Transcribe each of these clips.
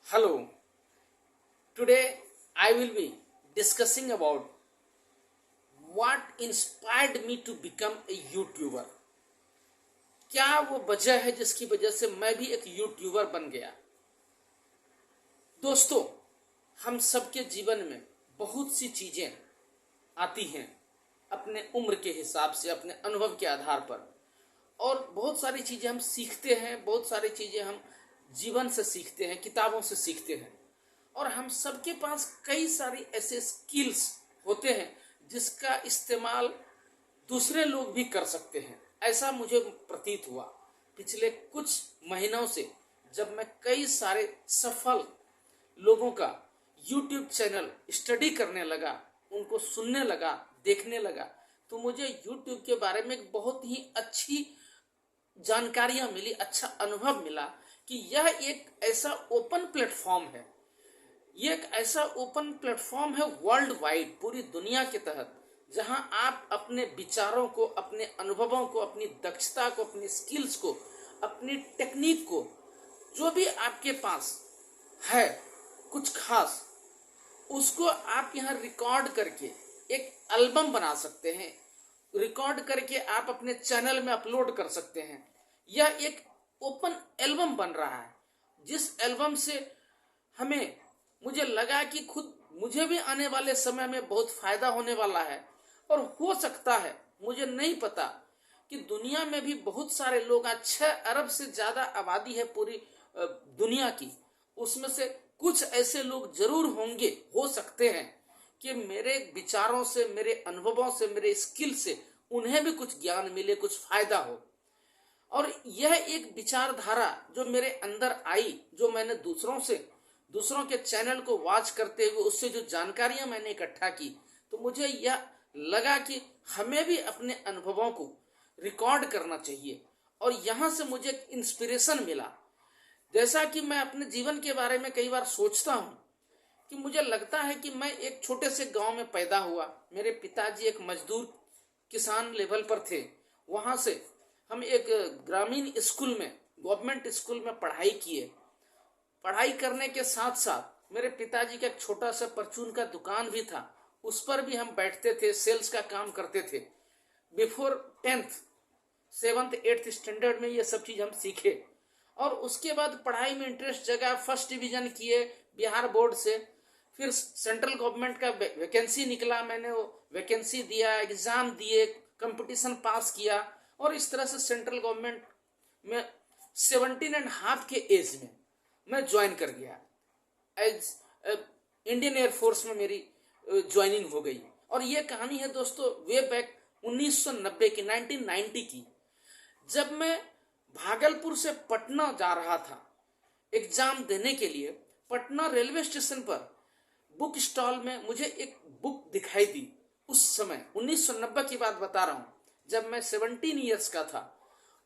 Hello, today I will be discussing about what inspired me to become a YouTuber. क्या वो वजह है जिसकी वजह से मैं भी एक यूट्यूबर बन गया। दोस्तों, हम सबके जीवन में बहुत सी चीजें आती हैं अपने उम्र के हिसाब से, अपने अनुभव के आधार पर, और बहुत सारी चीजें हम सीखते हैं, बहुत सारी चीजें हम जीवन से सीखते हैं, किताबों से सीखते हैं। और हम सबके पास कई सारी ऐसे स्किल्स होते हैं जिसका इस्तेमाल दूसरे लोग भी कर सकते हैं। ऐसा मुझे प्रतीत हुआ पिछले कुछ महीनों से, जब मैं कई सारे सफल लोगों का YouTube चैनल स्टडी करने लगा, उनको सुनने लगा, देखने लगा, तो मुझे YouTube के बारे में एक बहुत ही अच्छी जानकारियां मिली, अच्छा अनुभव मिला कि यह एक ऐसा ओपन प्लेटफॉर्म है, ये एक ऐसा ओपन प्लेटफॉर्म है वर्ल्ड वाइड, पूरी दुनिया के तहत, जहां आप अपने विचारों को, अपने अनुभवों को, अपनी दक्षता को, अपनी स्किल्स को, अपनी टेक्निक को, जो भी आपके पास है कुछ खास, उसको आप यहाँ रिकॉर्ड करके एक एल्बम बना सकते हैं। रिकॉर्ड करके आप अपने चैनल में अपलोड कर सकते हैं। यह एक ओपन एल्बम बन रहा है, जिस एल्बम से मुझे लगा कि खुद मुझे भी आने वाले समय में बहुत फायदा होने वाला है। और हो सकता है, मुझे नहीं पता, कि दुनिया में भी बहुत सारे लोग, आज 6 अरब से ज्यादा आबादी है पूरी दुनिया की, उसमें से कुछ ऐसे लोग जरूर होंगे, हो सकते हैं कि मेरे विचारों से, मेरे अनुभवों से, मेरे स्किल से उन्हें भी कुछ ज्ञान मिले, कुछ फायदा हो। और यह एक विचारधारा जो मेरे अंदर आई, जो मैंने दूसरों के चैनल को वॉच करते हुए उससे जो जानकारियां मैंने इकट्ठा की, तो मुझे यह लगा कि हमें भी अपने अनुभवों को रिकॉर्ड करना चाहिए। और यहां से मुझे इंस्पिरेशन मिला। जैसा कि मैं अपने जीवन के बारे में कई बार सोचता हूं कि मुझे लगता है कि मैं एक छोटे से गांव में पैदा हुआ। मेरे पिताजी एक मजदूर किसान लेवल पर थे। वहां से हम एक ग्रामीण स्कूल में, गवर्नमेंट स्कूल में पढ़ाई किए। पढ़ाई करने के साथ साथ मेरे पिताजी का एक छोटा सा परचून का दुकान भी था, उस पर भी हम बैठते थे, सेल्स का काम करते थे। Before 10th 7th 8th standard में ये सब चीज हम सीखे। और उसके बाद पढ़ाई में इंटरेस्ट जगा, फर्स्ट डिवीजन किए बिहार बोर्ड से। फिर सेंट्रल गवर्नमेंट का वैकेंसी निकला, मैंने वो वैकेंसी दिया, एग्जाम दिए, कंपटीशन पास किया, और इस तरह से सेंट्रल गवर्नमेंट में 17.5 के एज में मैं ज्वाइन कर गया। एज इंडियन एयरफोर्स में मेरी ज्वाइनिंग हो गई। और ये कहानी है दोस्तों वे बैक 1990 की, 1990 की, जब मैं भागलपुर से पटना जा रहा था एग्जाम देने के लिए। पटना रेलवे स्टेशन पर बुक स्टॉल में मुझे एक बुक दिखाई दी। उस समय 1990 की बात बता रहा हूं, जब मैं 17 ईयर्स का था।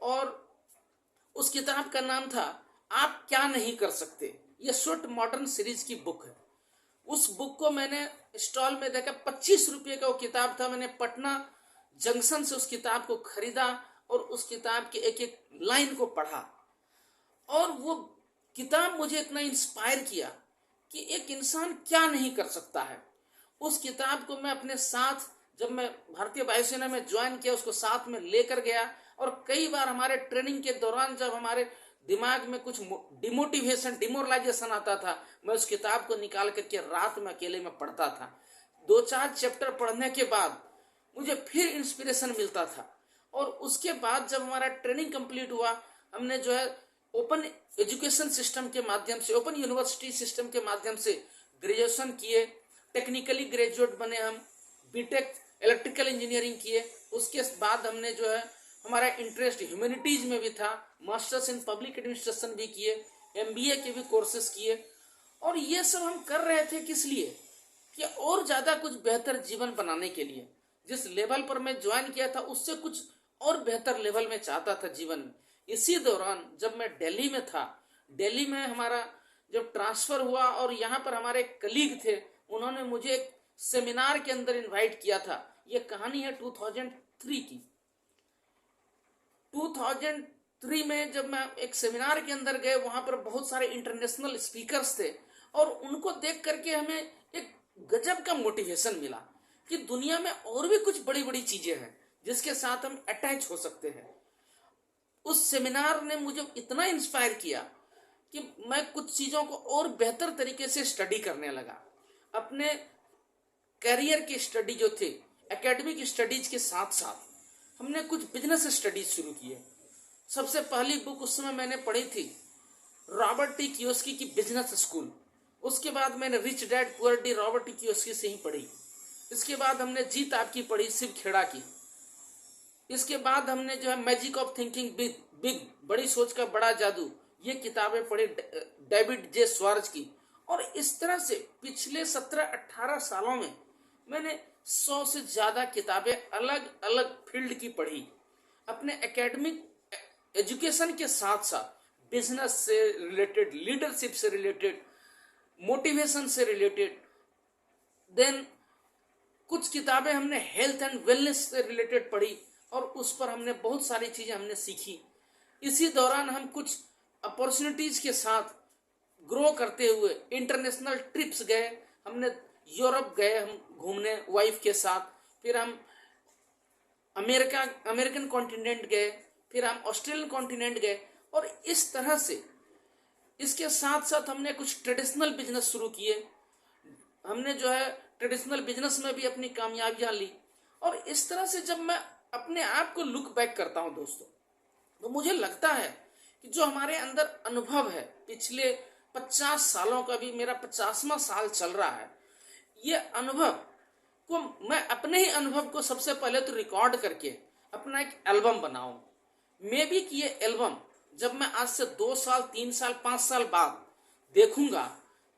और उस किताब का नाम था आप क्या नहीं कर सकते। ये शॉर्ट मॉडर्न सीरीज की बुक है। उस बुक को मैंने स्टॉल में देखा, 25 रुपये का वो किताब था। मैंने पटना जंक्शन से उस किताब को खरीदा और उस किताब के एक एक लाइन को पढ़ा। और वो किताब मुझे इतना इंस्पायर किया कि एक इंसान क्या नहीं कर सकता है। उस किताब को मैं अपने साथ, जब मैं भारतीय वायुसेना में ज्वाइन किया, उसको साथ में लेकर गया। और कई बार हमारे ट्रेनिंग के दौरान जब हमारे दिमाग में कुछ डिमोटिवेशन, डिमोरलाइजेशन आता था, मैं उस किताब को निकाल करके रात में अकेले में पढ़ता था। 2-4 चैप्टर पढ़ने के बाद मुझे फिर इंस्पिरेशन मिलता था। और उसके बाद जब हमारा ट्रेनिंग कंप्लीट हुआ, हमने जो है ओपन एजुकेशन सिस्टम के माध्यम से, ओपन यूनिवर्सिटी सिस्टम के माध्यम से ग्रेजुएशन किए, टेक्निकली ग्रेजुएट बने हम, बीटेक इलेक्ट्रिकल इंजीनियरिंग किए। उसके बाद हमने जो है, हमारा इंटरेस्ट ह्यूमैनिटीज में भी था, मास्टर्स इन पब्लिक एडमिनिस्ट्रेशन भी किए, एमबीए के भी कोर्सेज किए। और ये सब हम कर रहे थे किस लिए? कि और ज्यादा कुछ बेहतर जीवन बनाने के लिए। जिस लेवल पर मैं ज्वाइन किया था उससे कुछ और बेहतर लेवल में चाहता था जीवन में। इसी दौरान जब मैं दिल्ली में था, दिल्ली में हमारा जब ट्रांसफर हुआ और यहाँ पर हमारे कलीग थे, उन्होंने मुझे एक सेमिनार के अंदर इनवाइट किया था। ये कहानी है 2003 की। 3 में जब मैं एक सेमिनार के अंदर गए, वहां पर बहुत सारे इंटरनेशनल स्पीकर्स थे और उनको देख करके हमें एक गजब का मोटिवेशन मिला कि दुनिया में और भी कुछ बड़ी बड़ी चीजें हैं जिसके साथ हम अटैच हो सकते हैं। उस सेमिनार ने मुझे इतना इंस्पायर किया कि मैं कुछ चीजों को और बेहतर तरीके से स्टडी करने लगा। अपने करियर की स्टडी जो थी, एकेडमिक स्टडीज के साथ साथ हमने कुछ बिजनेस स्टडीज शुरू किए। सबसे पहली बुक उस समय मैंने पढ़ी थी रॉबर्ट टी कियोस्की की बिजनेस स्कूल। उसके बाद मैंने rich dad poor dad Robert T Kiyosaki से ही पढ़ी। इसके बाद हमने जीत आपकी पढ़ी शिव खेड़ा की। इसके बाद हमने जो है magic of thinking big big, बड़ी सोच का बड़ा जादू, ये किताबें पढ़ी डेविड जे स्वार्ज की। और इस तरह से पिछले 17-18 सालों में मैंने 100 से ज्यादा किताबें अलग अलग फील्ड की पढ़ी। अपने एकेडमिक एजुकेशन के साथ साथ बिजनेस से रिलेटेड, लीडरशिप से रिलेटेड, मोटिवेशन से रिलेटेड, देन कुछ किताबें हमने हेल्थ एंड वेलनेस से रिलेटेड पढ़ी और उस पर हमने बहुत सारी चीजें हमने सीखी। इसी दौरान हम कुछ अपॉर्चुनिटीज के साथ ग्रो करते हुए इंटरनेशनल ट्रिप्स गए। हमने यूरोप गए हम घूमने वाइफ के साथ, फिर हम अमेरिकन कॉन्टिनेंट गए, फिर हम ऑस्ट्रेलियन कॉन्टिनेंट गए। और इस तरह से इसके साथ साथ हमने कुछ ट्रेडिशनल बिजनेस शुरू किए। हमने जो है ट्रेडिशनल बिजनेस में भी अपनी कामयाबियां ली। और इस तरह से जब मैं अपने आप को लुक बैक करता हूं दोस्तों, तो मुझे लगता है कि जो हमारे अंदर अनुभव है, पिछले 50 सालों का भी मेरा 50वां साल चल रहा है, ये अनुभव को मैं अपने ही अनुभव को सबसे पहले तो रिकॉर्ड करके अपना एक एल्बम बनाऊं। मे बी कि ये एल्बम जब मैं आज से 2 साल 3 साल 5 साल बाद देखूंगा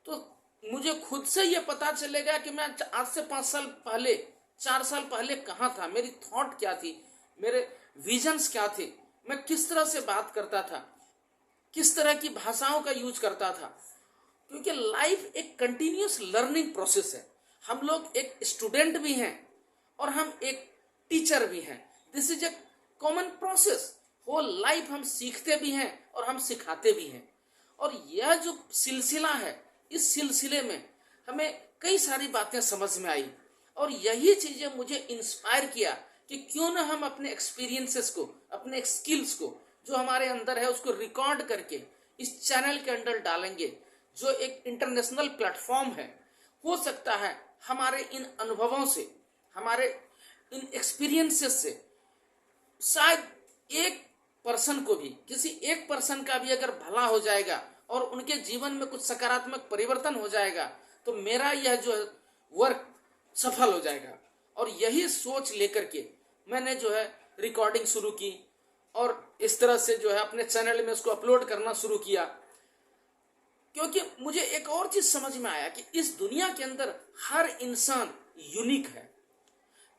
तो मुझे खुद से ये पता चलेगा कि मैं आज से 5 साल पहले 4 साल पहले कहाँ था, मेरी थॉट क्या थी, मेरे विजन्स क्या थे, मैं किस तरह से बात करता था, किस तरह की भाषाओं का यूज करता था। क्योंकि लाइफ एक कंटिन्यूस लर्निंग प्रोसेस है। हम लोग एक स्टूडेंट भी हैं और हम एक टीचर भी हैं। This is a common process. वो लाइफ हम सीखते भी हैं और हम सिखाते भी हैं। और यह जो सिलसिला है, इस सिलसिले में हमें कई सारी बातें समझ में आई और यही चीजें मुझे इंस्पायर किया कि क्यों ना हम अपने एक्सपीरियंसेस को, अपने स्किल्स को जो हमारे अंदर है उसको रिकॉर्ड करके इस चैनल के अंदर डालेंगे, जो एक इंटरनेशनल प्लेटफॉर्म है। हो सकता है हमारे इन अनुभवों से, हमारे इन एक्सपीरियंसेस से शायद एक पर्सन को भी, किसी एक पर्सन का भी अगर भला हो जाएगा और उनके जीवन में कुछ सकारात्मक परिवर्तन हो जाएगा तो मेरा यह जो वर्क सफल हो जाएगा। और यही सोच लेकर के मैंने जो है रिकॉर्डिंग शुरू की और इस तरह से जो है अपने चैनल में उसको अपलोड करना शुरू किया। क्योंकि मुझे एक और चीज समझ में आया कि इस दुनिया के अंदर हर इंसान यूनिक है।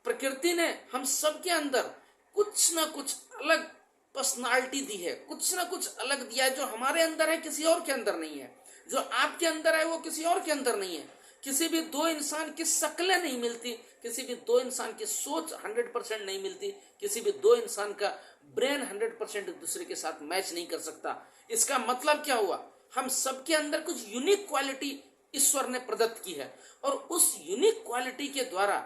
प्रकृति ने हम सबके अंदर कुछ ना कुछ अलग पर्सनालिटी दी है, कुछ ना कुछ अलग दिया है। जो हमारे अंदर है किसी और के अंदर नहीं है, जो आपके अंदर है वो किसी और के अंदर नहीं है। किसी भी 2 इंसान की शक्लें नहीं मिलती, किसी भी 2 इंसान की सोच 100% नहीं मिलती, किसी भी 2 इंसान का ब्रेन 100% दूसरे के साथ मैच नहीं कर सकता। इसका मतलब क्या हुआ, हम सबके अंदर कुछ यूनिक क्वालिटी ईश्वर ने प्रदत्त की है और उस यूनिक क्वालिटी के द्वारा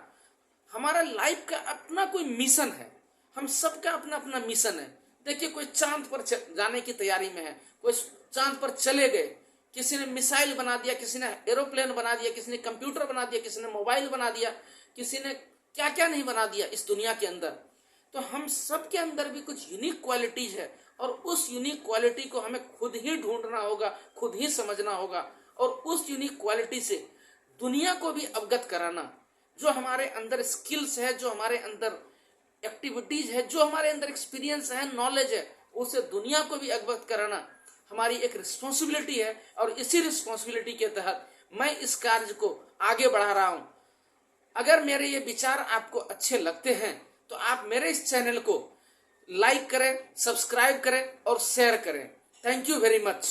हमारा लाइफ का अपना कोई मिशन है। हम सबका अपना अपना मिशन है। देखिए, कोई चांद पर जाने की तैयारी में है, कोई चांद पर चले गए, किसी ने मिसाइल बना दिया, किसी ने एरोप्लेन बना दिया, किसी ने कंप्यूटर बना दिया, किसी ने मोबाइल बना दिया, किसी ने क्या क्या नहीं बना दिया इस दुनिया के अंदर। तो हम सब के अंदर भी कुछ यूनिक क्वालिटीज है और उस यूनिक क्वालिटी को हमें खुद ही ढूंढना होगा, खुद ही समझना होगा और उस यूनिक क्वालिटी से दुनिया को भी अवगत कराना। जो हमारे अंदर स्किल्स है, जो हमारे अंदर एक्टिविटीज है, जो हमारे अंदर एक्सपीरियंस है, नॉलेज है, उसे दुनिया को भी अवगत कराना हमारी एक रिस्पॉन्सिबिलिटी है। और इसी रिस्पॉन्सिबिलिटी के तहत मैं इस कार्य को आगे बढ़ा रहा हूं। अगर मेरे ये विचार आपको अच्छे लगते हैं तो आप मेरे इस चैनल को लाइक करें, सब्सक्राइब करें और शेयर करें। Thank you very much.